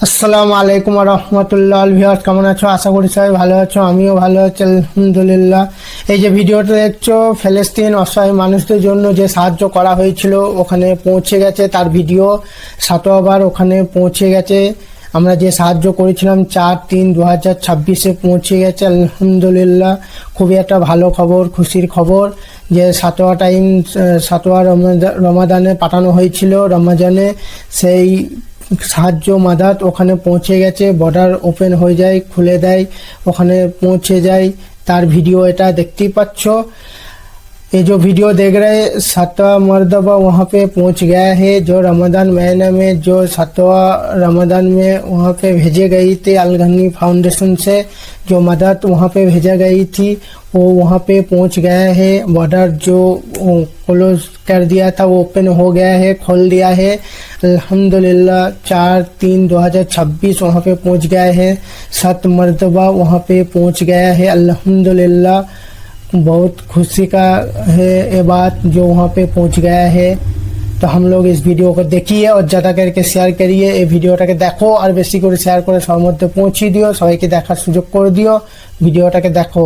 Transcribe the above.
আসসালামু আলাইকুম রহমতুল্লাহ। ভিউয়ার্স কেমন আছো? আশা করি সবাই ভালো আছো, আমিও ভালো আছি আলহামদুলিল্লাহ। এই যে ভিডিওটা দেখছো, ফিলিস্তিন অসহায় মানুষদের জন্য যে সাহায্য করা হয়েছিল ওখানে পৌঁছে গেছে, তার ভিডিও সাতবার ওখানে পৌঁছে গেছে। আমরা যে সাহায্য করেছিলাম 4/3/2026 পৌঁছে গেছে আলহামদুলিল্লাহ। খুবই একটা ভালো খবর, খুশির খবর যে সাতোয়া রমাদানে পাঠানো হয়েছিল, রমজানে সেই সাহায্য মাদাত ওখানে পৌঁছে গেছে। বর্ডার ওপেন হয়ে যায়, খুলে দেয়, ওখানে पहुंचे যায়। তার ভিডিও এটা দেখতেই পাচ্ছ। ये जो वीडियो देख रहे हैं, 7वां मरतबा वहाँ पे पहुँच गया है। जो रमज़ान महीने में जो 7वां रमज़ान में वहाँ पे भेजे गई थी अलगनी फाउंडेशन से जो मदद वहाँ पे भेजा गई थी, वो वहाँ पे पहुँच गया है। बॉर्डर जो क्लोज कर दिया था वो ओपन हो गया है, खोल दिया है अल्हम्दुलिल्लाह। 4/3/2026 वहाँ पे पहुँच गया है। 7 मरतबा वहाँ पे पहुँच गया है अल्हम्दुलिल्लाह। बहुत खुशी का है ये बात जो वहाँ पे पहुँच गया है। तो हम लोग इस वीडियो को देखिए और ज़्यादा करके शेयर करिए। এই ভিডিওটাকে দেখো আর বেশি করে শেয়ার করে সবার মধ্যে পৌঁছে দিও, সবাইকে দেখার সুযোগ করে দিও। ভিডিওটাকে দেখো।